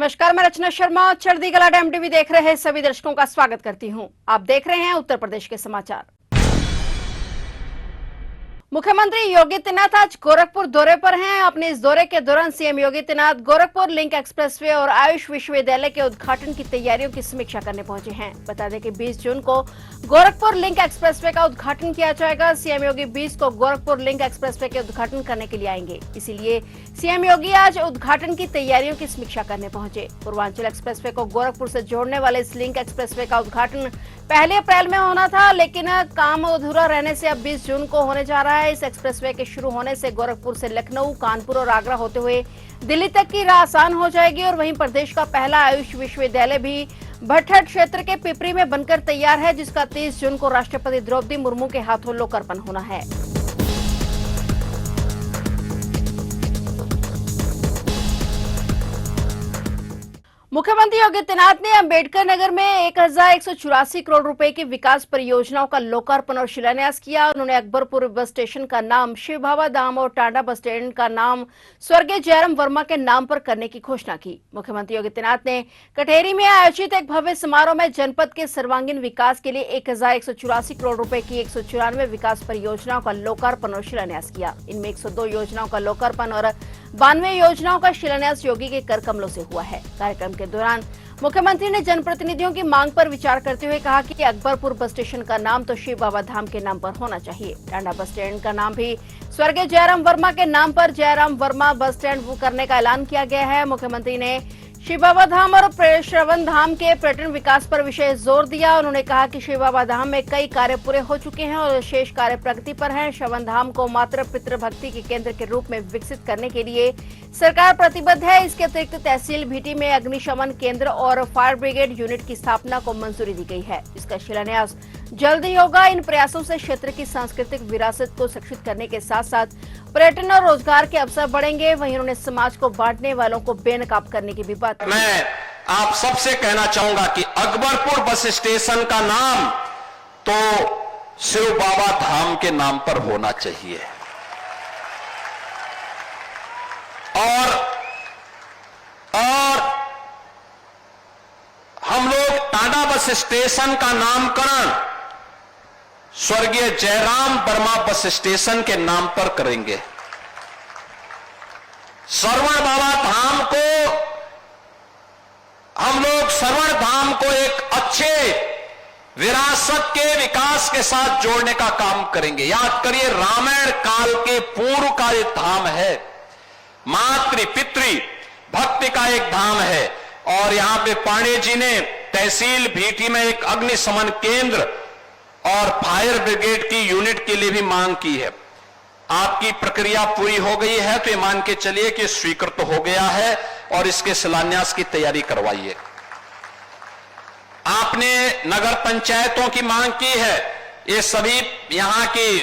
नमस्कार, मैं रचना शर्मा। चढ़ती कला टाइम टीवी देख रहे सभी दर्शकों का स्वागत करती हूं। आप देख रहे हैं उत्तर प्रदेश के समाचार। मुख्यमंत्री योगी आदित्यनाथ आज गोरखपुर दौरे पर हैं। अपने इस दौरे के दौरान CM Yogi Adityanath Gorakhpur link expressway और आयुष विश्वविद्यालय के उद्घाटन की तैयारियों की समीक्षा करने पहुंचे हैं। बता दें कि 20 जून को गोरखपुर लिंक एक्सप्रेसवे का उद्घाटन किया जाएगा। सीएम योगी 20 को गोरखपुर लिंक एक्सप्रेसवे के उद्घाटन करने के लिए आएंगे, इसीलिए सीएम योगी आज उद्घाटन की तैयारियों की समीक्षा करने पहुंचे। पूर्वांचल एक्सप्रेसवे को गोरखपुर से जोड़ने वाले इस लिंक एक्सप्रेसवे का उद्घाटन 1 अप्रैल में होना था, लेकिन काम अधूरा रहने से अब 20 जून को होने जा रहा है। इस एक्सप्रेसवे के शुरू होने से गोरखपुर से लखनऊ, कानपुर और आगरा होते हुए दिल्ली तक की राह आसान हो जाएगी और वहीं प्रदेश का पहला आयुष विश्वविद्यालय भी भट्टट क्षेत्र के पिपरी में बनकर तैयार है, जिसका 30 जून को राष्ट्रपति द्रौपदी मुर्मू के हाथों लोकार्पण होना है। मुख्यमंत्री योगी आदित्यनाथ ने अंबेडकर नगर में 1184 करोड़ रुपए की विकास परियोजनाओं का लोकार्पण और शिलान्यास किया। उन्होंने अकबरपुर बस स्टेशन का नाम शिव बाबा धाम और टांडा बस स्टैंड का नाम स्वर्गीय जयराम वर्मा के नाम पर करने की घोषणा की। मुख्यमंत्री योगी आदित्यनाथ ने कटेरी में आयोजित एक भव्य समारोह में जनपद के सर्वांगीण विकास के लिए 1184 करोड़ रुपए की 194 विकास परियोजनाओं का लोकार्पण और शिलान्यास किया। इनमें 102 योजनाओं का लोकार्पण और 92 योजनाओं का शिलान्यास योगी के कर कमलों से हुआ है। कार्यक्रम के दौरान मुख्यमंत्री ने जनप्रतिनिधियों की मांग पर विचार करते हुए कहा कि अकबरपुर बस स्टेशन का नाम तो शिव बाबा धाम के नाम पर होना चाहिए। टांडा बस स्टैंड का नाम भी स्वर्गीय जयराम वर्मा के नाम पर जयराम वर्मा बस स्टैंड करने का ऐलान किया गया है। मुख्यमंत्री ने शिव बाबा धाम और श्रवण धाम के पर्यटन विकास पर विशेष जोर दिया। उन्होंने कहा कि शिव बाबा धाम में कई कार्य पूरे हो चुके हैं और शेष कार्य प्रगति पर हैं। श्रवण धाम को मातृ पितृ भक्ति के केंद्र के रूप में विकसित करने के लिए सरकार प्रतिबद्ध है। इसके अतिरिक्त तहसील भीटी में अग्निशमन केंद्र और फायर ब्रिगेड यूनिट की स्थापना को मंजूरी दी गई है। इसका शिलान्यास जल्द ही होगा। इन प्रयासों से क्षेत्र की सांस्कृतिक विरासत को संरक्षित करने के साथ साथ पर्यटन और रोजगार के अवसर बढ़ेंगे। वहीं उन्होंने समाज को बांटने वालों को बेनकाब करने की भी बात की। मैं आप सबसे कहना चाहूंगा कि अकबरपुर बस स्टेशन का नाम तो शिव बाबा धाम के नाम पर होना चाहिए और हम लोग टांडा बस स्टेशन का नामकरण स्वर्गीय जयराम वर्मा बस स्टेशन के नाम पर करेंगे। श्रवण बाबा धाम को हम लोग श्रवण धाम को एक अच्छे विरासत के विकास के साथ जोड़ने का काम करेंगे। याद करिए, रामायण काल के पूर्व का एक धाम है, मातृ पितृ भक्ति का एक धाम है और यहां पे पांडे जी ने तहसील भीटी में एक अग्निशमन केंद्र और फायर ब्रिगेड की यूनिट के लिए भी मांग की है। आपकी प्रक्रिया पूरी हो गई है तो ये मान के चलिए कि स्वीकृत हो गया है और इसके शिलान्यास की तैयारी करवाइए। आपने नगर पंचायतों की मांग की है, ये सभी यहां की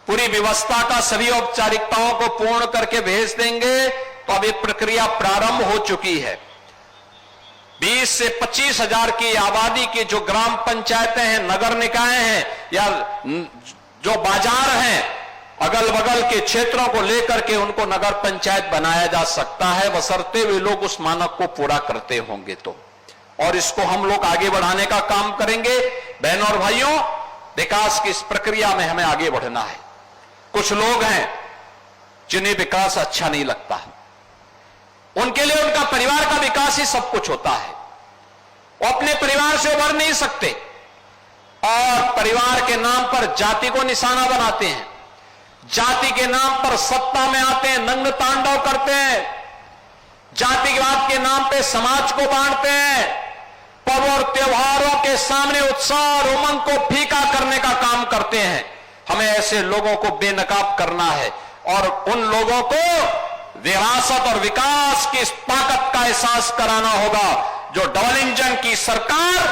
पूरी व्यवस्था का सभी औपचारिकताओं को पूर्ण करके भेज देंगे। तो अब ये प्रक्रिया प्रारंभ हो चुकी है। 20 से 25 हजार की आबादी की जो ग्राम पंचायतें हैं, नगर निकाय हैं या जो बाजार हैं, अगल बगल के क्षेत्रों को लेकर के उनको नगर पंचायत बनाया जा सकता है, बशर्ते वे लोग उस मानक को पूरा करते होंगे तो। और इसको हम लोग आगे बढ़ाने का काम करेंगे। बहनों और भाइयों, विकास की इस प्रक्रिया में हमें आगे बढ़ना है। कुछ लोग हैं जिन्हें विकास अच्छा नहीं लगता, उनके लिए उनका परिवार का विकास ही सब कुछ होता है। वो अपने परिवार से उभर नहीं सकते और परिवार के नाम पर जाति को निशाना बनाते हैं, जाति के नाम पर सत्ता में आते हैं, नंग तांडव करते हैं, जातिवाद के नाम पे समाज को बांटते हैं, पर्व और त्योहारों के सामने उत्साह और उमंग को फीका करने का काम करते हैं। हमें ऐसे लोगों को बेनकाब करना है और उन लोगों को विरासत और विकास की ताकत का एहसास कराना होगा जो डबल इंजन की सरकार,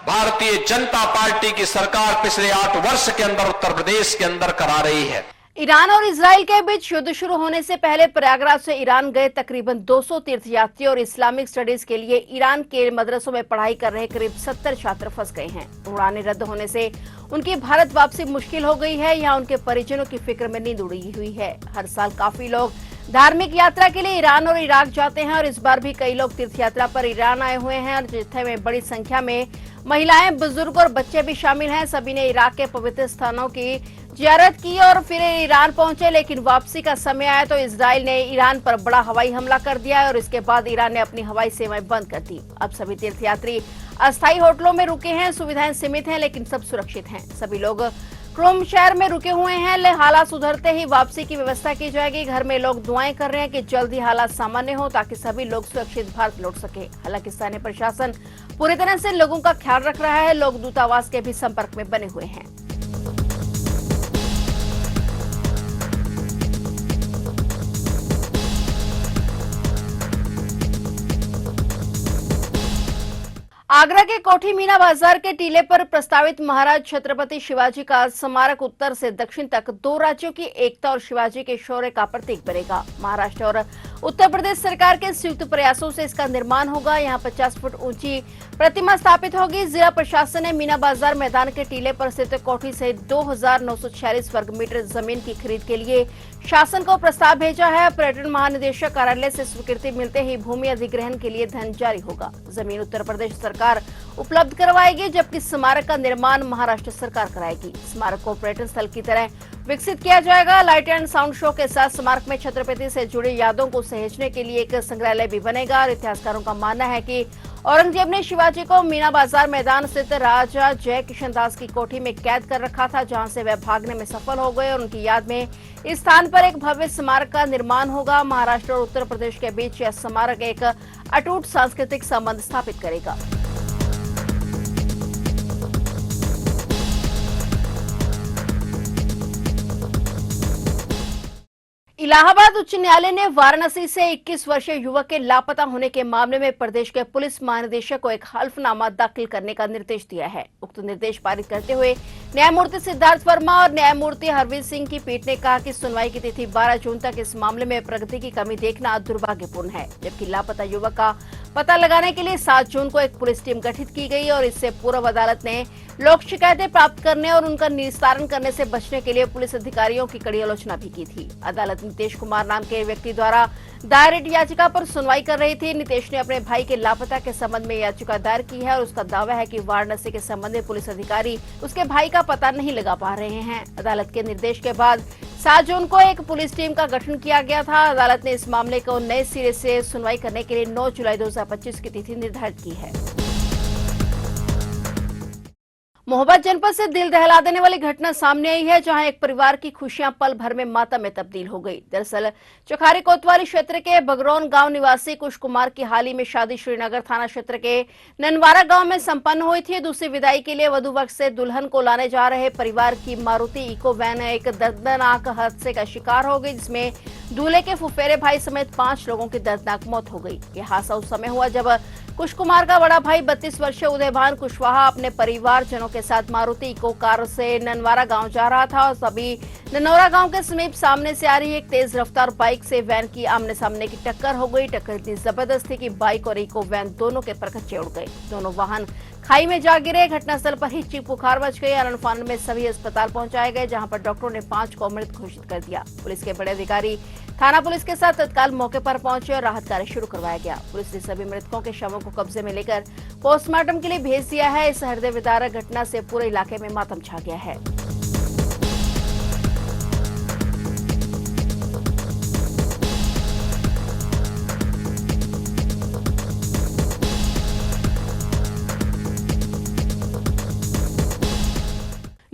भारतीय जनता पार्टी की सरकार पिछले 8 वर्ष के अंदर उत्तर प्रदेश के अंदर करा रही है। ईरान और इजराइल के बीच युद्ध शुरू होने से पहले प्रयागराज से ईरान गए तकरीबन 200 तीर्थयात्री और इस्लामिक स्टडीज के लिए ईरान के मदरसों में पढ़ाई कर रहे करीब 70 छात्र फंस गए हैं। उड़ानें रद्द होने से उनकी भारत वापसी मुश्किल हो गई है। यहाँ उनके परिजनों की फिक्र में नींद उड़ी हुई है। हर साल काफी लोग धार्मिक यात्रा के लिए ईरान और इराक जाते हैं और इस बार भी कई लोग तीर्थ यात्रा पर ईरान आए हुए हैं और जिथे में बड़ी संख्या में महिलाएं, बुजुर्ग और बच्चे भी शामिल हैं। सभी ने इराक के पवित्र स्थानों की जियारत की और फिर ईरान पहुंचे, लेकिन वापसी का समय आया तो इजराइल ने ईरान पर बड़ा हवाई हमला कर दिया और इसके बाद ईरान ने अपनी हवाई सेवाएं बंद कर दी। अब सभी तीर्थयात्री अस्थायी होटलों में रुके हैं। सुविधाएं सीमित हैं लेकिन सब सुरक्षित हैं। सभी लोग क्रोम शहर में रुके हुए हैं। हालात सुधरते ही वापसी की व्यवस्था की जाएगी। घर में लोग दुआएं कर रहे हैं कि जल्द ही हालात सामान्य हो ताकि सभी लोग सुरक्षित भारत लौट सके। हालांकि स्थानीय प्रशासन पूरी तरह से लोगों का ख्याल रख रहा है। लोग दूतावास के भी संपर्क में बने हुए हैं। आगरा के कोठी मीना बाजार के टीले पर प्रस्तावित महाराज छत्रपति शिवाजी का स्मारक उत्तर से दक्षिण तक 2 राज्यों की एकता और शिवाजी के शौर्य का प्रतीक बनेगा। महाराष्ट्र और उत्तर प्रदेश सरकार के संयुक्त प्रयासों से इसका निर्माण होगा। यहाँ 50 फुट ऊंची प्रतिमा स्थापित होगी। जिला प्रशासन ने मीना बाजार मैदान के टीले पर स्थित कोठी से 2946 वर्ग मीटर जमीन की खरीद के लिए शासन को प्रस्ताव भेजा है। पर्यटन महानिदेशक कार्यालय से स्वीकृति मिलते ही भूमि अधिग्रहण के लिए धन जारी होगा। जमीन उत्तर प्रदेश सरकार उपलब्ध करवाएगी, जबकि स्मारक का निर्माण महाराष्ट्र सरकार कराएगी। स्मारक को पर्यटन स्थल की तरह विकसित किया जाएगा। लाइट एंड साउंड शो के साथ स्मारक में छत्रपति से जुड़ी यादों को सहेजने के लिए एक संग्रहालय भी बनेगा। और इतिहासकारों का मानना है कि औरंगजेब ने शिवाजी को मीना बाजार मैदान स्थित राजा जय किशन दास की कोठी में कैद कर रखा था, जहां से वह भागने में सफल हो गए और उनकी याद में इस स्थान पर एक भव्य स्मारक का निर्माण होगा। महाराष्ट्र और उत्तर प्रदेश के बीच यह स्मारक एक अटूट सांस्कृतिक संबंध स्थापित करेगा। इलाहाबाद उच्च न्यायालय ने वाराणसी से 21 वर्षीय युवक के लापता होने के मामले में प्रदेश के पुलिस महानिदेशक को एक हल्फनामा दाखिल करने का निर्देश दिया है। उक्त निर्देश पारित करते हुए न्यायमूर्ति सिद्धार्थ वर्मा और न्यायमूर्ति हरवीर सिंह की पीठ ने कहा कि सुनवाई की तिथि 12 जून तक इस मामले में प्रगति की कमी देखना दुर्भाग्यपूर्ण है, जबकि लापता युवक का पता लगाने के लिए 7 जून को एक पुलिस टीम गठित की गई और इससे पूर्व अदालत ने लोक शिकायतें प्राप्त करने और उनका निस्तारण करने से बचने के लिए पुलिस अधिकारियों की कड़ी आलोचना भी की थी। अदालत नीतीश कुमार नाम के व्यक्ति द्वारा दायर याचिका पर सुनवाई कर रही थी। नीतीश ने अपने भाई के लापता के संबंध में याचिका दायर की है और उसका दावा है कि वाराणसी के संबंध में पुलिस अधिकारी उसके भाई का पता नहीं लगा पा रहे हैं। अदालत के निर्देश के बाद 7 जून को एक पुलिस टीम का गठन किया गया था। अदालत ने इस मामले को नए सिरे से सुनवाई करने के लिए 9 जुलाई 2025 की तिथि निर्धारित की है। महोबा जनपद से दिल दहला देने वाली घटना सामने आई है, जहां एक परिवार की खुशियां पल भर में मातम में तब्दील हो गई। दरअसल चौखारी कोतवाली क्षेत्र के बगरौन गांव निवासी कुश कुमार की हाल ही में शादी श्रीनगर थाना क्षेत्र के ननवारा गांव में संपन्न हुई थी। दूसरी विदाई के लिए वधू पक्ष से दुल्हन को लाने जा रहे परिवार की मारुति इको वैन एक दर्दनाक हादसे का शिकार हो गई, जिसमें दूल्हे के फुफेरे भाई समेत 5 लोगों की दर्दनाक मौत हो गई। यह हादसा उस समय हुआ जब कुश कुमार का बड़ा भाई 32 वर्षीय उदयभान कुशवाहा अपने परिवारजनों के साथ मारुति इको कार से ननवारा गांव जा रहा था और तभी ननौरा गांव के समीप सामने से आ रही एक तेज रफ्तार बाइक से वैन की आमने सामने की टक्कर हो गई। टक्कर इतनी जबरदस्त थी कि बाइक और इको वैन दोनों के परखच्चे उड़ गए। दोनों वाहन खाई में जा गिरे। घटनास्थल पर ही चीख पुकार मच गई। आनंद में सभी अस्पताल पहुंचाए गए, जहां पर डॉक्टरों ने 5 को मृत घोषित कर दिया। पुलिस के बड़े अधिकारी थाना पुलिस के साथ तत्काल मौके पर पहुंचे और राहत कार्य शुरू करवाया गया। पुलिस ने सभी मृतकों के शवों को कब्जे में लेकर पोस्टमार्टम के लिए भेज दिया है। इस हृदय विदारक घटना से पूरे इलाके में मातम छा गया है।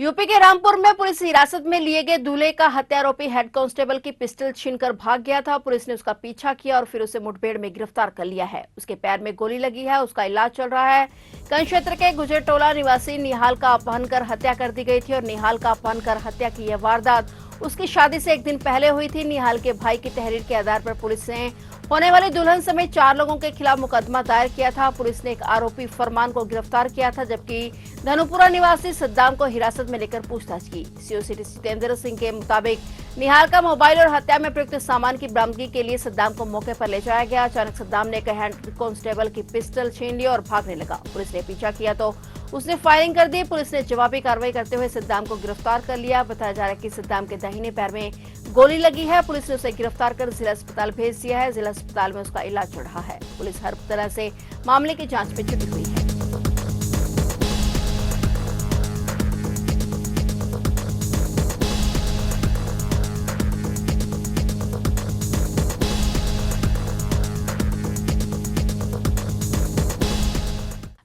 यूपी के रामपुर में पुलिस हिरासत में लिए गए दूल्हे का हत्या आरोपी हेड कांस्टेबल की पिस्टल छीनकर भाग गया था। पुलिस ने उसका पीछा किया और फिर उसे मुठभेड़ में गिरफ्तार कर लिया है। उसके पैर में गोली लगी है, उसका इलाज चल रहा है। कंज क्षेत्र के गुजरटोला निवासी निहाल का अपहरण कर हत्या कर दी गई थी और निहाल का अपहरण कर हत्या की यह वारदात उसकी शादी से 1 दिन पहले हुई थी। निहाल के भाई की तहरीर के आधार पर पुलिस ने होने वाली दुल्हन समेत 4 लोगों के खिलाफ मुकदमा दायर किया था। पुलिस ने एक आरोपी फरमान को गिरफ्तार किया था, जबकि धनुपुरा निवासी सद्दाम को हिरासत में लेकर पूछताछ की। सीओ सिटी जितेंद्र सिंह के मुताबिक निहाल का मोबाइल और हत्या में प्रयुक्त सामान की बरामदगी के लिए सद्दाम को मौके पर ले जाया गया। अचानक सद्दाम ने एक हेड कांस्टेबल की पिस्टल छीन ली और भागने लगा। पुलिस ने पीछा किया तो उसने फायरिंग कर दी। पुलिस ने जवाबी कार्रवाई करते हुए सद्दाम को गिरफ्तार कर लिया। बताया जा रहा है कि सद्दाम के दाहिने पैर में गोली लगी है। पुलिस ने उसे गिरफ्तार कर जिला अस्पताल भेज दिया है। जिला अस्पताल में उसका इलाज चल रहा है। पुलिस हर तरह से मामले की जांच में जुटी हुई है।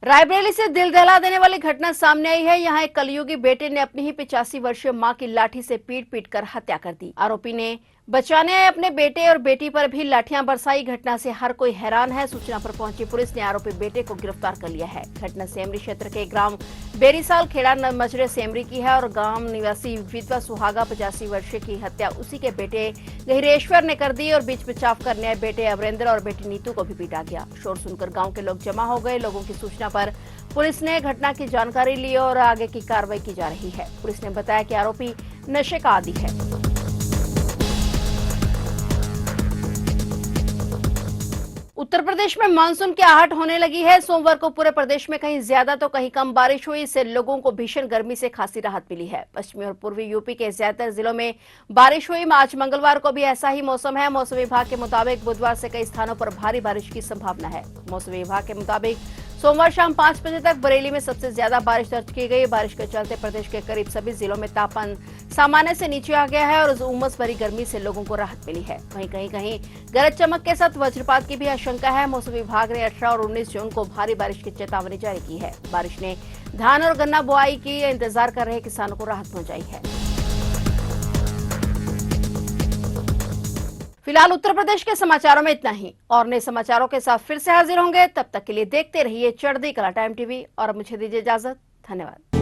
रायबरेली से दिल दहला देने वाली घटना सामने आई है। यहाँ एक कलयुगी बेटे ने अपनी ही 85 वर्षीय मां की लाठी से पीट कर हत्या कर दी। आरोपी ने बचाने आए अपने बेटे और बेटी पर भी लाठियां बरसाई। घटना से हर कोई हैरान है। सूचना पर पहुंची पुलिस ने आरोपी बेटे को गिरफ्तार कर लिया है। घटना सेमरी क्षेत्र के ग्राम बेरीसाल खेड़ा मजरे सेमरी की है और गांव निवासी विधवा सुहागा 85 वर्षीय की हत्या उसी के बेटे गहिरेश्वर ने कर दी और बीच बचाव करने आए बेटे अमरेंद्र और बेटी नीतू को भी पीटा गया। शोर सुनकर गाँव के लोग जमा हो गए। लोगों की सूचना पर पुलिस ने घटना की जानकारी ली और आगे की कार्रवाई की जा रही है। पुलिस ने बताया कि आरोपी नशे का आदी है। उत्तर प्रदेश में मानसून की आहट होने लगी है। सोमवार को पूरे प्रदेश में कहीं ज्यादा तो कहीं कम बारिश हुई। इससे लोगों को भीषण गर्मी से खासी राहत मिली है। पश्चिमी और पूर्वी यूपी के ज्यादातर जिलों में बारिश हुई। आज मंगलवार को भी ऐसा ही मौसम है। मौसम विभाग के मुताबिक बुधवार से कई स्थानों पर भारी बारिश की संभावना है। मौसम विभाग के मुताबिक सोमवार शाम 5 बजे तक बरेली में सबसे ज्यादा बारिश दर्ज की गई। बारिश के चलते प्रदेश के करीब सभी जिलों में तापमान सामान्य से नीचे आ गया है और उमस भरी गर्मी से लोगों को राहत मिली है। वहीं कहीं कहीं गरज चमक के साथ वज्रपात की भी आशंका है। मौसम विभाग ने 18 और 19 जून को भारी बारिश की चेतावनी जारी की है। बारिश ने धान और गन्ना बुआई की इंतजार कर रहे किसानों को राहत पहुंचाई है। फिलहाल उत्तर प्रदेश के समाचारों में इतना ही और नए समाचारों के साथ फिर से हाजिर होंगे। तब तक के लिए देखते रहिए चढ़ती कला टाइम टीवी और मुझे दीजिए इजाजत। धन्यवाद।